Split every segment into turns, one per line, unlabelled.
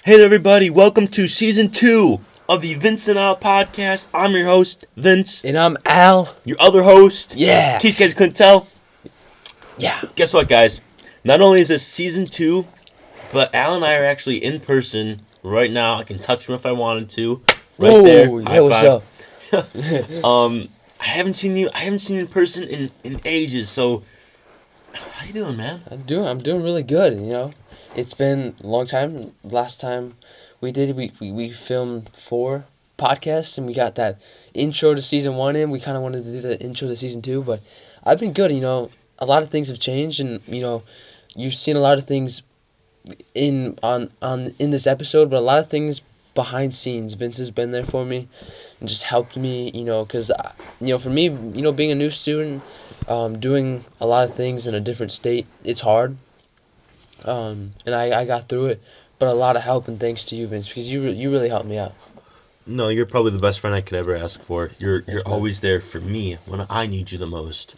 Hey there, everybody. Welcome to Season 2 of the Vince and Al podcast. I'm your host, Vince.
And I'm Al.
Your other host.
Yeah.
In case you guys couldn't tell.
Yeah.
Guess what, guys? Not only is this Season 2, but Al and I are actually in person right now. I can touch him if I wanted to. Right there.
Yeah, what's up?
I haven't seen you in person in ages, so how you doing, man?
I'm doing really good, It's been a long time. Last time we filmed 4 podcasts and we got that intro to season 1 in. We kind of wanted to do the intro to season 2, but I've been good, A lot of things have changed and, you've seen a lot of things in this episode, but a lot of things behind scenes. Vince has been there for me and just helped me, because, for me, being a new student, doing a lot of things in a different state, it's hard. And I got through it, but a lot of help and thanks to you, Vince, because you really helped me out.
No, you're probably the best friend I could ever ask for. You're
Thanks, man.
always there for me when I need you the most.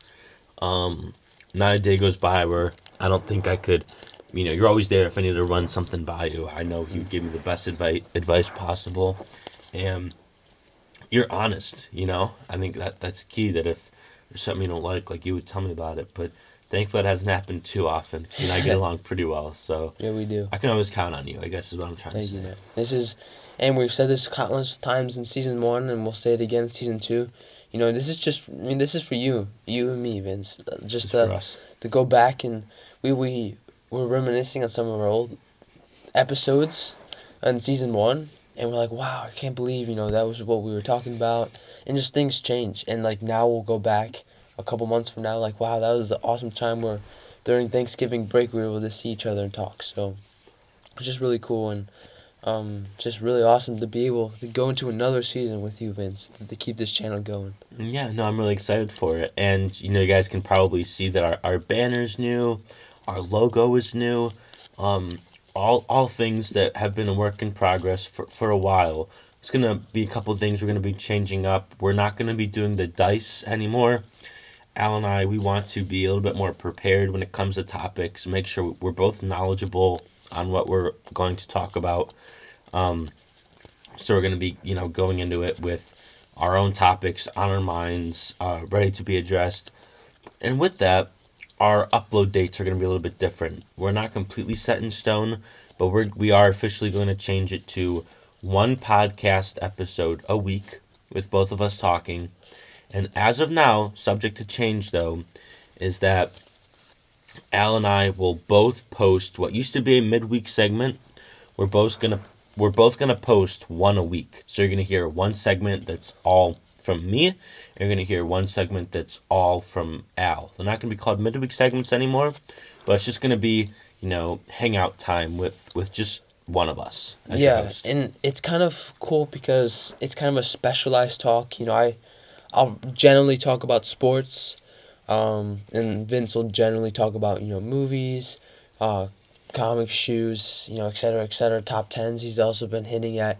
Not a day goes by where I don't think I could, you're always there if I need to run something by you. I know you give me the best advice possible, and you're honest, I think that's key, that if there's something you don't like you would tell me about it, but thankfully that hasn't happened too often. I get along pretty well, so
Yeah, we do.
I can always count on you, I guess is what I'm trying to say.
Thank you, man. And we've said this countless times in season 1, and we'll say it again in season 2. This is for you and me, Vince. Just
for us.
to go back and we're reminiscing on some of our old episodes in season 1, and we're like, wow, I can't believe, that was what we were talking about, and just things change, and now we'll go back a couple months from now, wow, that was the awesome time where during Thanksgiving break we were able to see each other and talk, so it's just really cool, and just really awesome to be able to go into another season with you, Vince, to keep this channel going.
Yeah, no, I'm really excited for it, and you guys can probably see that our banner's new, our logo is new, all things that have been a work in progress for a while. It's going to be a couple things we're going to be changing up. We're not going to be doing the dice anymore. Al and I, we want to be a little bit more prepared when it comes to topics, make sure we're both knowledgeable on what we're going to talk about. So we're going to be, going into it with our own topics on our minds, ready to be addressed. And with that, our upload dates are going to be a little bit different. We're not completely set in stone, but we are officially going to change it to 1 podcast episode a week with both of us talking. And as of now, subject to change though, is that Al and I will both post what used to be a midweek segment. We're both gonna post 1 a week. So you're gonna hear 1 segment that's all from me, and you're gonna hear 1 segment that's all from Al. They're not gonna be called midweek segments anymore, but it's just gonna be, hangout time with just one of us as your host.
And it's kind of cool because it's kind of a specialized talk. I'll generally talk about sports, and Vince will generally talk about, movies, comics, shoes, et cetera, top 10s he's also been hitting at.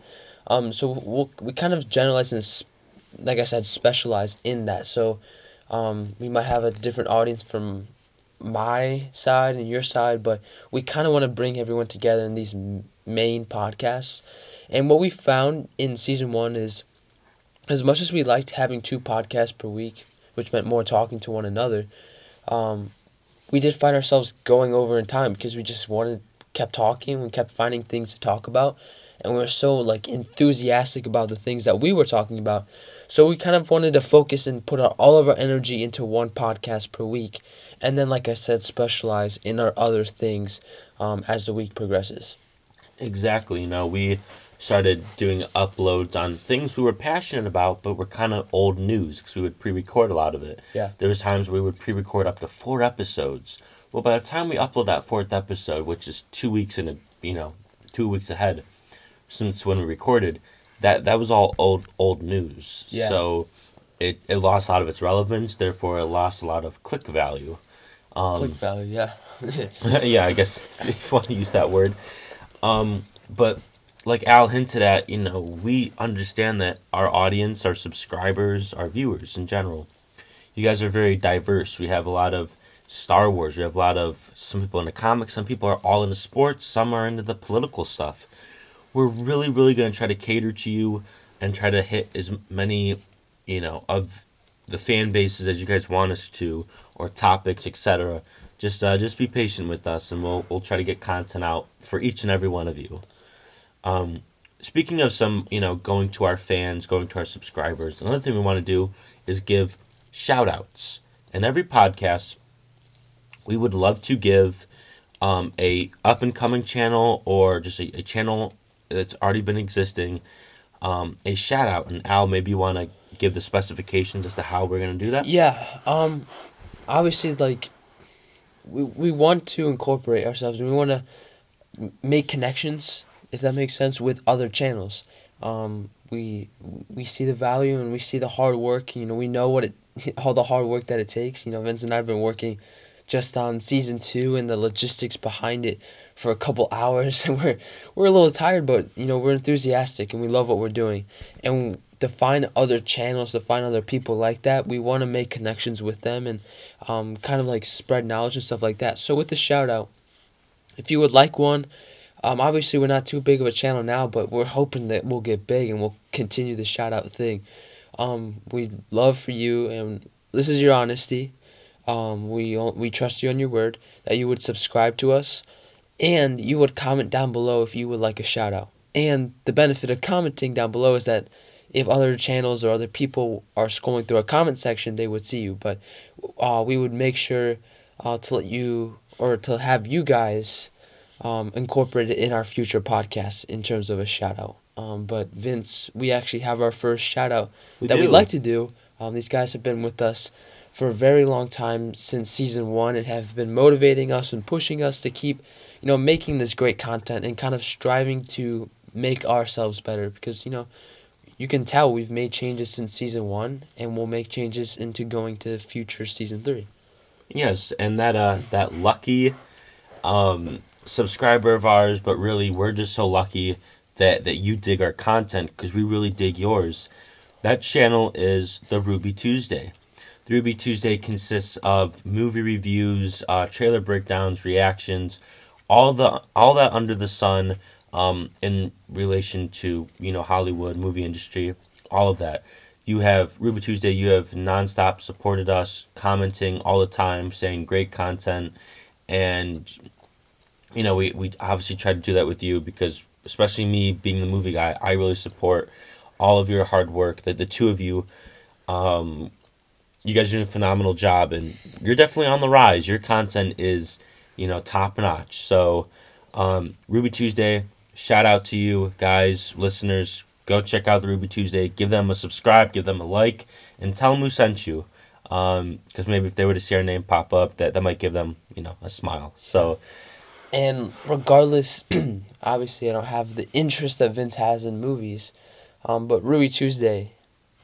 So we kind of generalize and, like I said, specialize in that. So we might have a different audience from my side and your side, but we kind of want to bring everyone together in these main podcasts. And what we found in season 1 is, as much as we liked having 2 podcasts per week, which meant more talking to one another, we did find ourselves going over in time because we just kept talking, we kept finding things to talk about, and we were so enthusiastic about the things that we were talking about. So we kind of wanted to focus and put all of our energy into 1 podcast per week, and then, like I said, specialize in our other things as the week progresses.
Exactly. We started doing uploads on things we were passionate about, but were kind of old news because we would pre-record a lot of it.
Yeah.
There was times where we would pre-record up to 4 episodes. Well, by the time we upload that 4th episode, which is 2 weeks 2 weeks ahead since when we recorded, that was all old news.
Yeah.
So it lost a lot of its relevance. Therefore, it lost a lot of click value.
Click value, yeah.
Yeah, I guess if you want to use that word. But like Al hinted at, we understand that our audience, our subscribers, our viewers in general, you guys are very diverse. We have a lot of Star Wars. We have a lot of some people into comics. Some people are all into sports. Some are into the political stuff. we're really, really going to try to cater to you and try to hit as many, of the fan bases as you guys want us to, or topics, etc. Just be patient with us, and we'll try to get content out for each and every one of you. Um, Speaking of some, going to our fans, going to our subscribers, another thing we want to do is give shout outs. In every podcast, we would love to give a up and coming channel, or just a channel that's already been existing, a shout out. And Al, maybe you want to give the specifications as to how we're going to do that?
Yeah. Obviously, like, we want to incorporate ourselves, and we want to make connections, if that makes sense, with other channels. We see the value, and we see the hard work. We know all the hard work that it takes. Vince and I have been working just on season 2 and the logistics behind it for a couple hours, and we're a little tired, but we're enthusiastic and we love what we're doing. And to find other channels, to find other people like that, we want to make connections with them, and kind of like spread knowledge and stuff like that. So with the shout out, if you would like one, obviously we're not too big of a channel now, but we're hoping that we'll get big and we'll continue the shout out thing. We'd love for you, and this is your honesty. We trust you on your word, that you would subscribe to us, and you would comment down below if you would like a shout out. And the benefit of commenting down below is that if other channels or other people are scrolling through our comment section, they would see you. But we would make sure to let you, or to have you guys incorporate it in our future podcasts in terms of a shout out. But Vince, we actually have our first shout out that we'd like to do. These guys have been with us for a very long time, since season 1, and have been motivating us and pushing us to keep, making this great content and kind of striving to make ourselves better, because, you can tell we've made changes since season 1, and we'll make changes into going to future season 3.
Yes, and that lucky subscriber of ours, but really we're just so lucky that you dig our content, because we really dig yours. That channel is the Ruby Tuesday. The Ruby Tuesday consists of movie reviews, trailer breakdowns, reactions, all that under the sun, in relation to Hollywood, movie industry, all of that. You have Ruby Tuesday. You have nonstop supported us, commenting all the time, saying great content, and we obviously try to do that with you, because especially me being the movie guy, I really support all of your hard work. That the two of you, you guys are doing a phenomenal job, and you're definitely on the rise. Your content is, top notch. So, Ruby Tuesday, shout out to you guys, listeners. Go check out the Ruby Tuesday. Give them a subscribe, give them a like, and tell them who sent you. Because maybe if they were to see our name pop up, that might give them, a smile. So.
And regardless, obviously I don't have the interest that Vince has in movies, but Ruby Tuesday,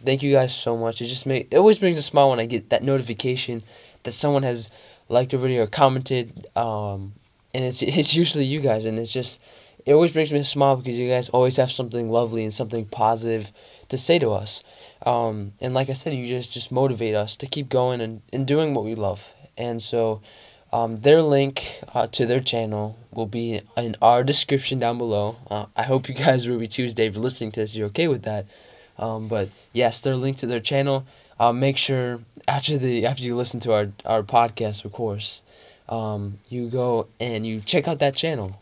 thank you guys so much. It always brings a smile when I get that notification that someone has liked a video or commented, and it's usually you guys, and it always brings me a smile, because you guys always have something lovely and something positive to say to us. And like I said, you just motivate us to keep going and doing what we love. And so their link to their channel will be in our description down below. I hope you guys, Ruby Tuesday, if you're listening to this, you're okay with that. But yes, their link to their channel. Make sure after you listen to our podcast, of course, you go and you check out that channel.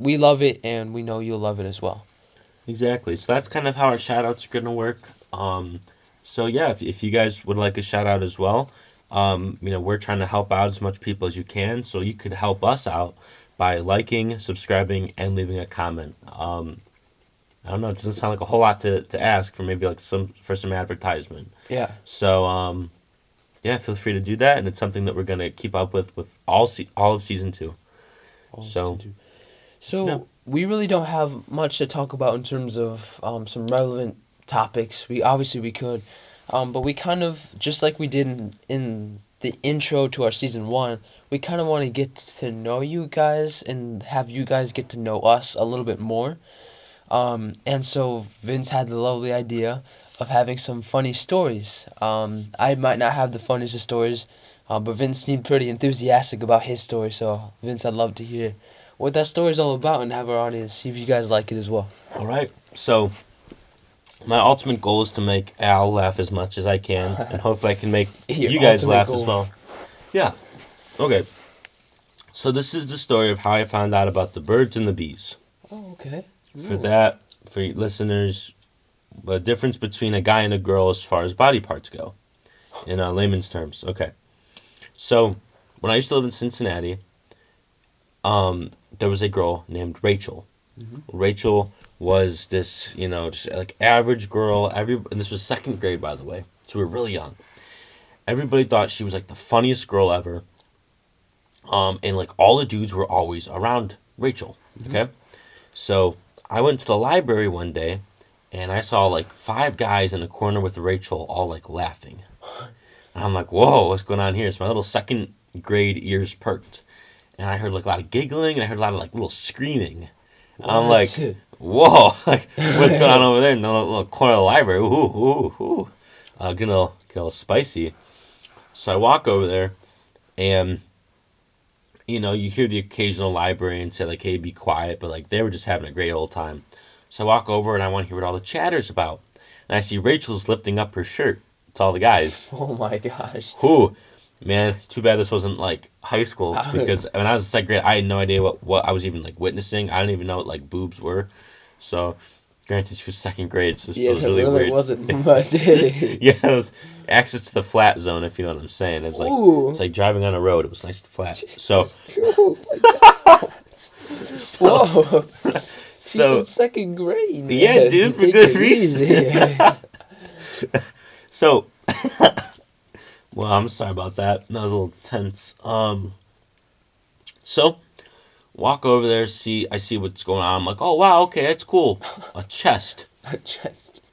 We love it, and we know you'll love it as well.
Exactly. So that's kind of how our shout outs are going to work. So yeah, if you guys would like a shout out as well, we're trying to help out as much people as you can. So you could help us out by liking, subscribing, and leaving a comment. I don't know, it doesn't sound like a whole lot to ask for maybe like some advertisement.
Yeah.
So yeah, feel free to do that, and it's something that we're going to keep up with all of season 2.
So we really don't have much to talk about in terms of some relevant topics. We could, but we kind of, just like we did in the intro to our season 1, we kind of want to get to know you guys and have you guys get to know us a little bit more. And so Vince had the lovely idea of having some funny stories. I might not have the funniest of stories, but Vince seemed pretty enthusiastic about his story. So Vince, I'd love to hear what that story's all about and have our audience see if you guys like it as well.
All right. So my ultimate goal is to make Al laugh as much as I can, and hopefully I can make
Your
you guys
ultimate
laugh
goal.
as well. Yeah. Okay. So this is the story of how I found out about the birds and the bees.
Oh, okay.
For that, for you listeners, the difference between a guy and a girl as far as body parts go, in layman's terms. Okay. So when I used to live in Cincinnati, there was a girl named Rachel.
Mm-hmm.
Rachel was this, just like average girl. And this was second grade, by the way, so we were really young. Everybody thought she was like the funniest girl ever. And like all the dudes were always around Rachel. Okay, so I went to the library one day, and I saw like 5 guys in a corner with Rachel, all like laughing. And I'm like, whoa, what's going on here? So my little second grade ears perked, and I heard like a lot of giggling, and I heard a lot of like little screaming. I'm like, whoa, like what's going on over there in the little corner of the library? Ooh. Getting a little spicy. So I walk over there, and you hear the occasional librarian say like, hey, be quiet, but like they were just having a great old time. So I walk over and I want to hear what all the chatter's about. And I see Rachel's lifting up her shirt to all the guys.
Oh my gosh.
Whew. Man, too bad this wasn't like high school, because when I was in second grade, I had no idea what I was even like witnessing. I didn't even know what like boobs were. So granted, she was second grade, so this feels really weird.
Wasn't much.
Yeah, it was access to the flat zone, if you know what I'm saying. It's like
Ooh.
it's like driving on a road. It was nice and flat. So
Oh my gosh. Whoa. She's
so
in second grade. Man.
yeah, dude, for
Take
good
it
reason.
easy.
So, well, I'm sorry about that. That was a little tense. So walk over there, I see what's going on. I'm like, oh wow, okay, that's cool. A chest.
A chest.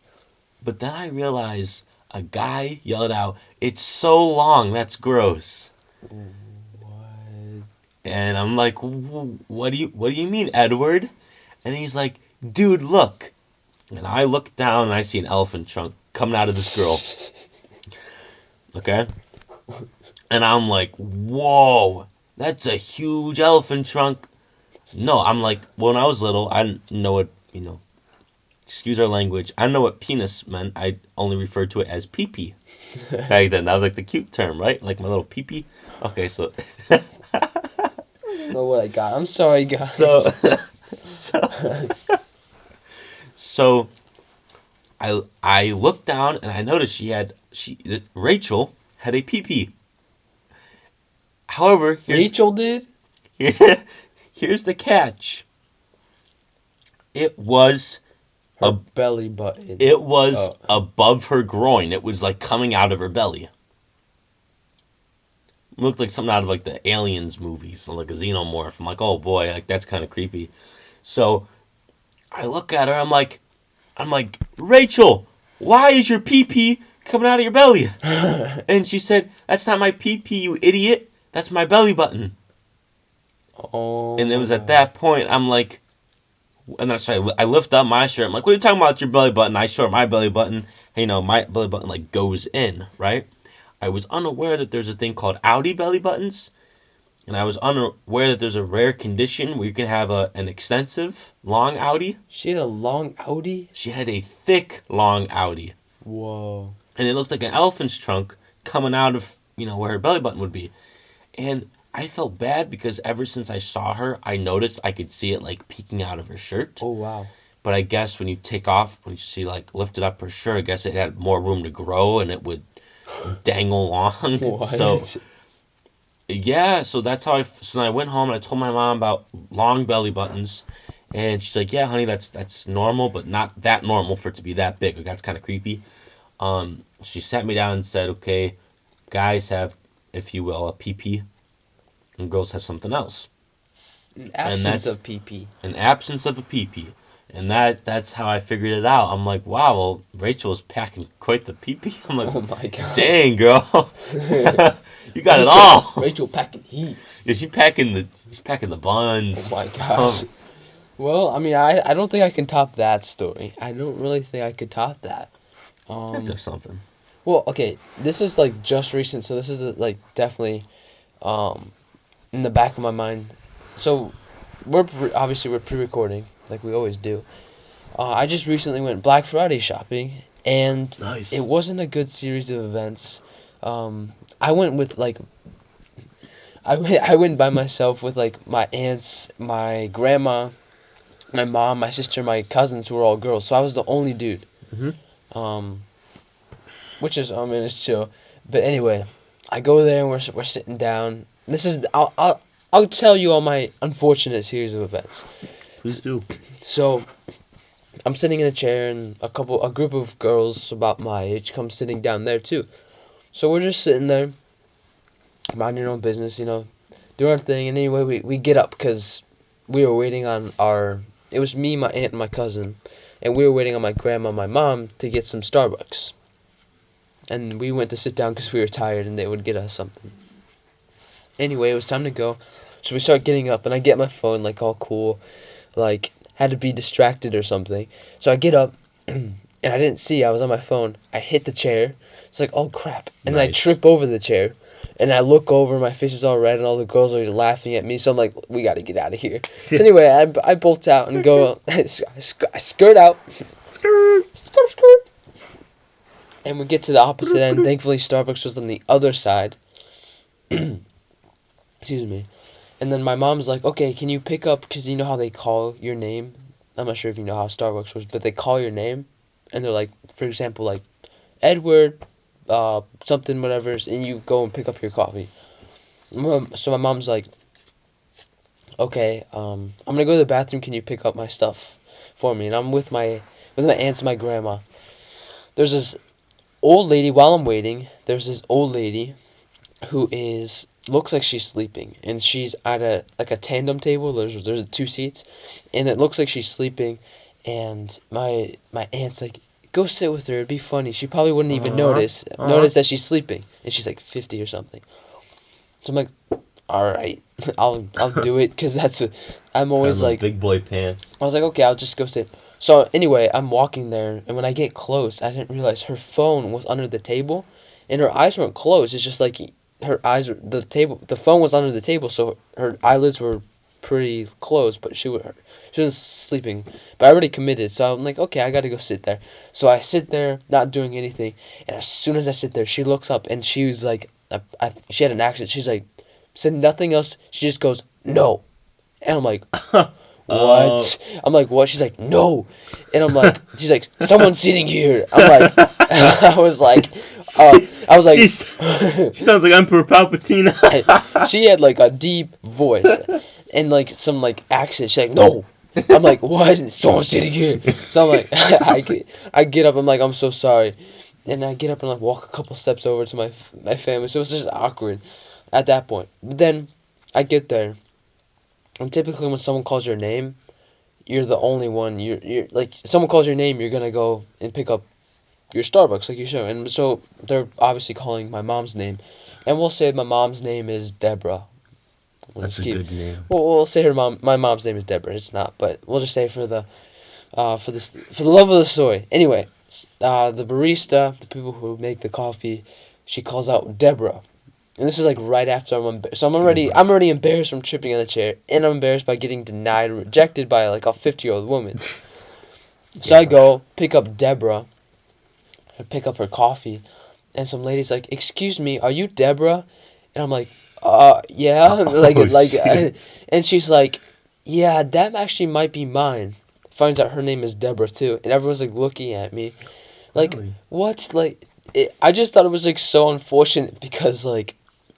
But then I realize a guy yelled out, "It's so long, that's gross."
What?
And I'm like, what do you mean, Edward? And he's like, dude, look. And I look down and I see an elephant trunk coming out of this girl. Okay? And I'm like, whoa, that's a huge elephant trunk. No, I'm like, when I was little, I didn't know what, excuse our language, I didn't know what penis meant. I only referred to it as pee-pee. Back then, that was like the cute term, right? Like my little pee-pee. Okay, so...
I don't know what I got. I'm sorry, guys.
So I looked down and I noticed Rachel had a pee-pee. However,
Rachel did?
Here's the catch. It was
her belly button.
It was above her groin. It was like coming out of her belly. It looked like something out of like the Aliens movies, like a xenomorph. I'm like, oh boy, like that's kind of creepy. So I look at her. I'm like, Rachel, why is your pee-pee coming out of your belly? And she said, that's not my pee-pee, you idiot. That's my belly button.
Oh.
And it was at that point, I'm like, and that's right, I lift up my shirt. I'm like, what are you talking about, your belly button? I show her my belly button. My belly button like goes in, right? I was unaware that there's a thing called outie belly buttons. And I was unaware that there's a rare condition where you can have an extensive long outie.
She had a long outie?
She had a thick long outie.
Whoa.
And it looked like an elephant's trunk coming out of, where her belly button would be. And I felt bad because ever since I saw her, I noticed I could see it like peeking out of her shirt.
Oh, wow.
But I guess when you take off, when you see like lifted up her shirt, I guess it had more room to grow and it would dangle long.
What?
So yeah, so that's how so I went home and I told my mom about long belly buttons, and she's like, yeah, honey, that's normal, but not that normal for it to be that big. Like, that's kind of creepy. She sat me down and said, okay, guys have, if you will, a pee-pee, and girls have something else.
An absence of pee-pee.
An absence of a pee-pee. And that's how I figured it out. I'm like, wow, well, Rachel is packing quite the pee-pee. I'm like,
oh my god,
dang, girl, you got it all.
Rachel packing heat.
Yeah, she's packing the buns.
Oh my gosh. Well, I mean, I don't think I can top that story. I don't really think I could top that.
That's something.
Well, okay, this is like just recent, so this is like definitely in the back of my mind. So obviously we're pre-recording like we always do. I just recently went Black Friday shopping, and
Nice.
it wasn't a good series of events. I went with like I went by myself with like my aunts, my grandma, my mom, my sister, my cousins who were all girls. So I was the only dude.
Mm-hmm.
Which is I mean it's chill. But anyway, I go there and we're sitting down. This is I'll tell you all my unfortunate series of events.
Please do.
So I'm sitting in a chair and a group of girls about my age come sitting down there too. So we're just sitting there, minding our own business, doing our thing. And anyway, we get up because we were waiting on it was me, my aunt, and my cousin. And we were waiting on my grandma and my mom to get some Starbucks. And we went to sit down because we were tired and they would get us something. Anyway, it was time to go. So we start getting up and I get my phone like all cool, like had to be distracted or something. So I get up and I didn't see I was on my phone. I hit the chair. It's like, oh crap. And then I
Nice.
trip over the chair. And I look over, my face is all red and all the girls are laughing at me. So I'm like, we got to get out of here. So anyway, I bolt out and go, I skirt out. Skirt. And we get to the opposite end. Thankfully, Starbucks was on the other side. Excuse me. And then my mom's like, okay, can you pick up, because you know how they call your name? I'm not sure if you know how Starbucks works, but they call your name. And they're like, for example, like, Edward, something, whatever, and you go and pick up your coffee. So my mom's like, okay, I'm going to go to the bathroom. Can you pick up my stuff for me? And I'm with my aunts and my grandma. There's this old lady, while I'm waiting, there's this old lady who looks like she's sleeping, and she's at a tandem table. There's 2 seats, and it looks like she's sleeping, and my aunt's like, go sit with her, it'd be funny. She probably wouldn't even notice that she's sleeping, and she's like 50 or something. So I'm like, all right, I'll do it, because I'm always like
big boy pants.
I was like, okay, I'll just go sit. So anyway, I'm walking there, and when I get close, I didn't realize her phone was under the table, and her eyes weren't closed. It's just like the phone was under the table, so her eyelids were pretty closed, but she wasn't sleeping. But I already committed, so I'm like, okay, I gotta go sit there. So I sit there, not doing anything, and as soon as I sit there, she looks up, and she was like, she had an accent. She's like, said nothing else. She just goes, no, and I'm like, what? I'm like, what? She's like, no. And I'm like, she's like, someone's sitting here. I'm like, I was like,
She sounds like Emperor Palpatine.
she had like a deep voice and like some like accent. She's like, no. I'm like, what? Someone's sitting here. So I'm like, I get up. I'm like, I'm so sorry. And I get up and like walk a couple steps over to my family. So it was just awkward at that point. But then I get there. And typically when someone calls your name, you're the only one. You're like, if someone calls your name, you're gonna go and pick up your Starbucks like you should. And so they're obviously calling my mom's name, and we'll say my mom's name is Deborah.
That's a good name.
We'll say my mom's name is Deborah. It's not, but we'll just say for the love of the story. Anyway, the barista, the people who make the coffee, she calls out Deborah. And this is like right after so I'm already embarrassed from tripping on the chair, and I'm embarrassed by getting denied and rejected by like a 50-year-old woman. So I go pick up Deborah, I pick up her coffee, and some lady's like, "Excuse me, are you Deborah?" And I'm like, yeah, and she's like, "Yeah, that actually might be mine." Finds out her name is Deborah too, and everyone's like looking at me, like,
Really?
what? Like, I just thought it was like so unfortunate because like.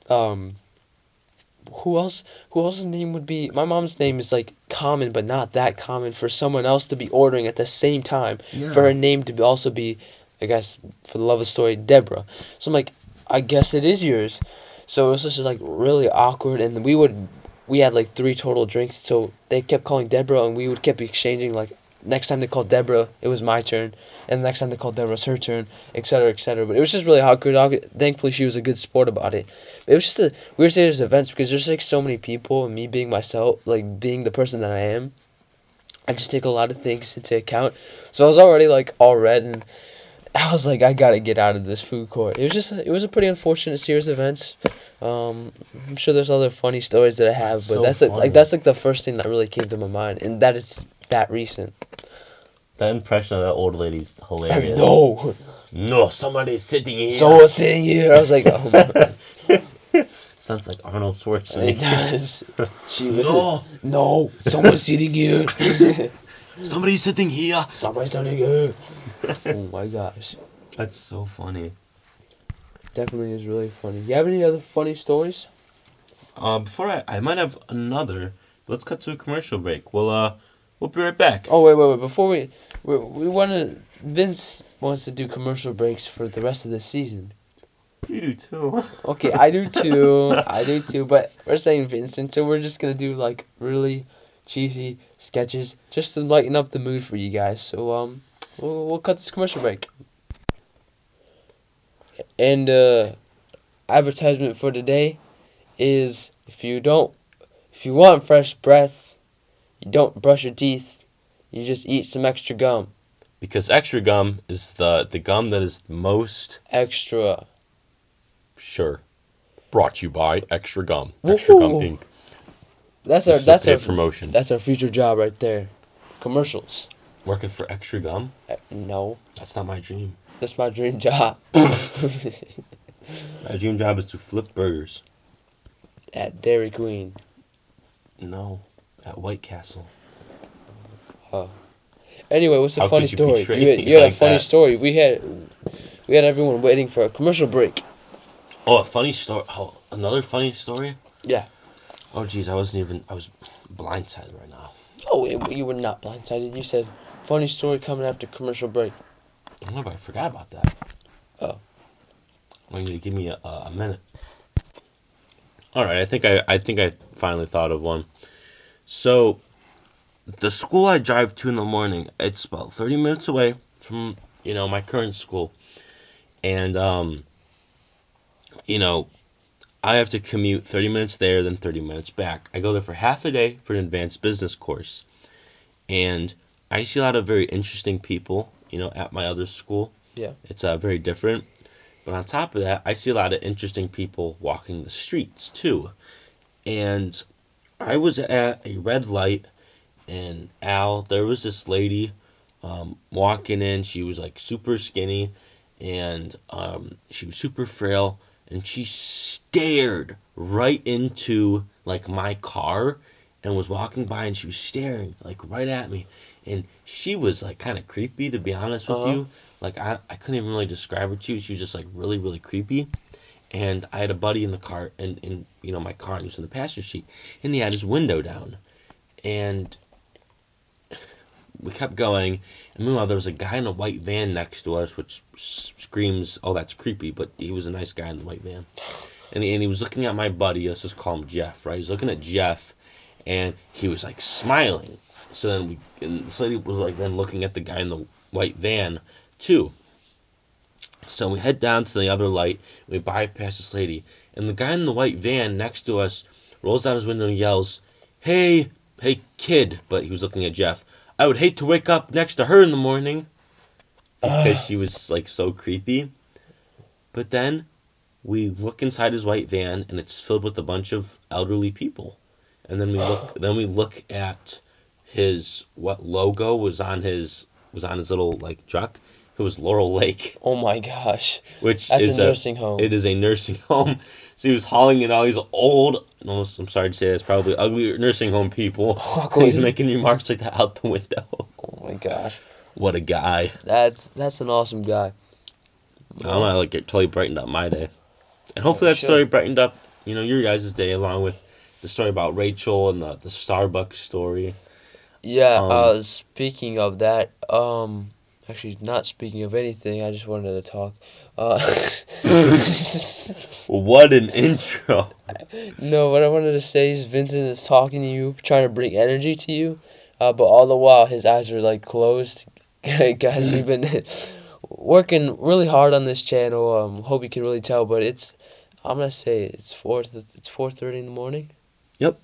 Who else's name would be? My mom's name is like common, but not that common for someone else to be ordering at the same time.
Yeah.
For her name to also be, I guess, for the love of the story, Deborah. So I'm like, I guess it is yours. So it was just like really awkward, and we had like 3 total drinks, so they kept calling Deborah, and we would keep exchanging like. Next time they called Deborah, it was my turn, and the next time they called Deborah, it was her turn, etc., etc. But it was just really awkward. Thankfully, she was a good sport about it. It was just a weird series of events because there's like so many people, and me being myself, like being the person that I am, I just take a lot of things into account. So I was already like all red, and I was like, I gotta get out of this food court. It was a pretty unfortunate series of events. I'm sure there's other funny stories that I have,
That's
but
so
that's
funny.
that's like the first thing that really came to my mind, and that is that recent.
That impression of that old lady's hilarious.
No,
No, somebody's sitting here.
someone's sitting here. I was like, oh my.
Sounds like Arnold
It
Schwarzenegger.
does. She was
No,
no, someone's sitting here.
somebody's sitting here.
Somebody's sitting here. Oh my gosh.
That's so funny.
Definitely is really funny. You have any other funny stories?
Before I might have another. Let's cut to a commercial break. We'll be right back.
Oh wait. Before we want to. Vince wants to do commercial breaks for the rest of the season.
You do too.
Okay, I do too. I do too. But we're saying Vincent, so we're just gonna do like really cheesy sketches just to lighten up the mood for you guys. So we'll cut this commercial break. And advertisement for today is if you want fresh breath, you don't brush your teeth, you just eat some extra gum.
Because extra gum is the gum that is the most
Extra.
sure. Brought to you by Extra Gum. Extra Gum
Woohoo.
Inc.
That's
This is
our
a promotion.
that's our future job right there. Commercials.
Working for Extra Gum?
No,
That's not my dream.
that's my dream job.
My dream job is to flip burgers.
At Dairy Queen.
No, at White Castle.
Anyway, what's a
How
funny
could you
story?
betray
You
me
had a
like
funny
that?
story. We had everyone waiting for a commercial break.
Oh, a funny story. Oh, another funny story?
Yeah.
Oh, geez, I was blindsided right now.
Oh, you were not blindsided. You said funny story coming after commercial break.
I don't know, but I forgot about that.
Oh.
Well, you need to give me a minute. All right, I think I finally thought of one. So, the school I drive to in the morning, it's about 30 minutes away from, my current school. And, I have to commute 30 minutes there, then 30 minutes back. I go there for half a day for an advanced business course. And I see a lot of very interesting people, at my other school.
Yeah.
It's very different. But on top of that, I see a lot of interesting people walking the streets, too. And I was at a red light, and there was this lady walking in. She was like super skinny, and she was super frail, and she stared right into like my car and was walking by, and she was staring like right at me, and she was like kind of creepy, to be honest with you. Like I couldn't even really describe her to you. She was just like really, really creepy. And I had a buddy in the car, in my car, and he was in the passenger seat, and he had his window down. And we kept going, and meanwhile there was a guy in a white van next to us, which screams, oh, that's creepy, but he was a nice guy in the white van. And he was looking at my buddy. Let's just call him Jeff, right? He's looking at Jeff, and he was like smiling. So then this lady was like then looking at the guy in the white van too. So we head down to the other light, and we bypass this lady, and the guy in the white van next to us rolls down his window and yells, hey kid, but he was looking at Jeff, I would hate to wake up next to her in the morning, because she was like so creepy. But then we look inside his white van, and it's filled with a bunch of elderly people. And then we look at what logo was on his little like truck. It was Laurel Lake.
Oh my gosh.
Which
That's
is
a nursing home.
It is a nursing home. So he was hauling in all these old, almost, I'm sorry to say, it's probably ugly nursing home people. He's making remarks like that out the window.
Oh my gosh.
What a guy.
That's an awesome guy.
I don't know, like it totally brightened up my day. And hopefully that story brightened up, your guys' day, along with the story about Rachel and the Starbucks story.
Yeah, speaking of that, actually not speaking of anything, I just wanted to talk.
What an intro.
No, what I wanted to say is Vincent is talking to you, trying to bring energy to you, but all the while his eyes are like closed. Guys, we've been working really hard on this channel. Hope you can really tell, but I'm gonna say it's 4:30 in the morning. Yep.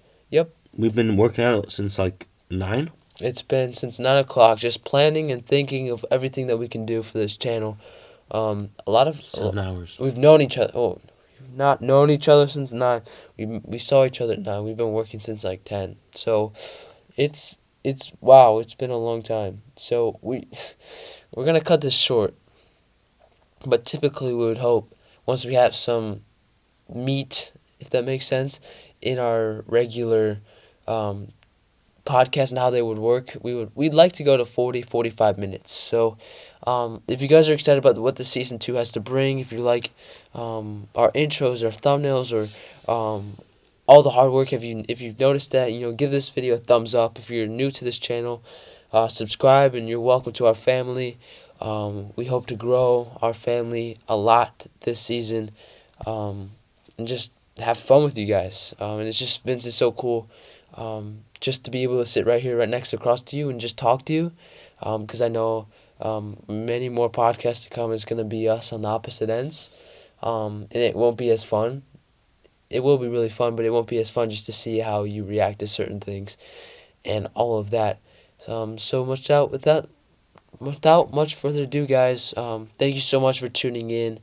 We've been working out since like 9.
It's been since 9 o'clock, just planning and thinking of everything that we can do for this channel. A lot of
7 hours.
We've known each other. Oh, not known each other since 9. We saw each other at 9. We've been working since like 10. So it's wow, it's been a long time. So we're gonna cut this short. But typically we would hope once we have some meat, if that makes sense, in our regular um, podcast and how they would work, we'd like to go to 40-45 minutes. So if you guys are excited about what the season 2 has to bring, if you like our intros or thumbnails or all the hard work, if you've noticed that, give this video a thumbs up. If you're new to this channel, subscribe, and you're welcome to our family. We hope to grow our family a lot this season, and just have fun with you guys. And Vince is so cool, just to be able to sit right here, right next across to you, and just talk to you. Because I know many more podcasts to come is going to be us on the opposite ends, and it won't be as fun. It will be really fun, but it won't be as fun just to see how you react to certain things and all of that. So without much further ado, guys, thank you so much for tuning in.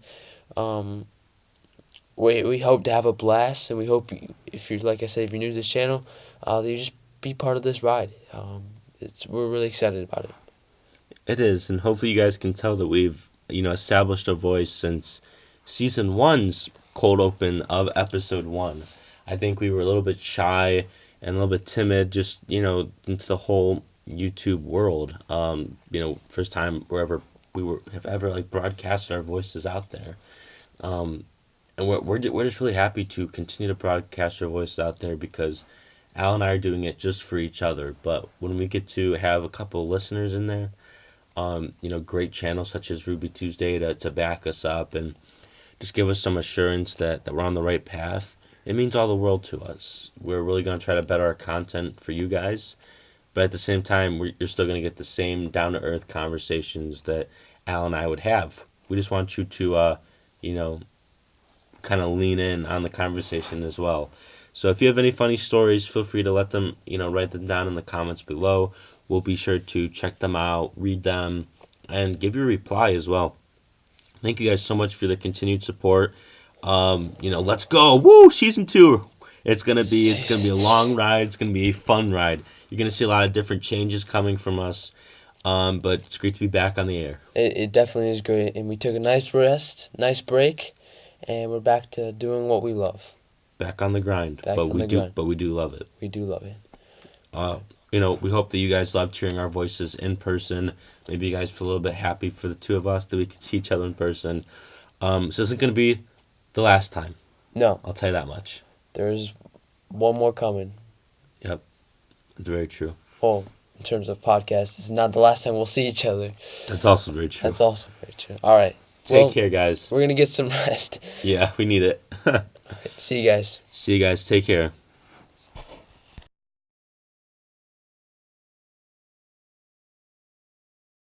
We hope to have a blast, and we hope if you're, like I said, if you're new to this channel, that you just be part of this ride. We're really excited about it.
It is, and hopefully you guys can tell that we've established a voice since season 1's cold open of episode 1. I think we were a little bit shy and a little bit timid, just into the whole YouTube world. First time wherever have ever like broadcasted our voices out there. And we're just really happy to continue to broadcast our voices out there because Al and I are doing it just for each other. But when we get to have a couple of listeners in there, great channels such as Ruby Tuesday to back us up and just give us some assurance that we're on the right path, it means all the world to us. We're really going to try to better our content for you guys, but at the same time, you're still going to get the same down-to-earth conversations that Al and I would have. We just want you to, kind of lean in on the conversation as well. So if you have any funny stories, feel free to let them, write them down in the comments below. We'll be sure to check them out, read them, and give you a reply as well. Thank you guys so much for the continued support. Let's go. Woo, season 2. It's gonna be a long ride. It's gonna be a fun ride. You're gonna see a lot of different changes coming from us. But it's great to be back on the air.
It definitely is great, and we took a nice rest, nice break, and we're back to doing what we love.
Back on the grind. But we do love it.
We do love it.
We hope that you guys loved hearing our voices in person. Maybe you guys feel a little bit happy for the two of us that we could see each other in person. So this isn't going to be the last time.
No.
I'll tell you that much.
There's one more coming.
Yep. It's very true.
Well, in terms of podcasts, this is not the last time we'll see each other.
That's also very true.
All right.
Take care, guys.
We're going to get some rest.
Yeah, we need it.
See you guys.
Take care.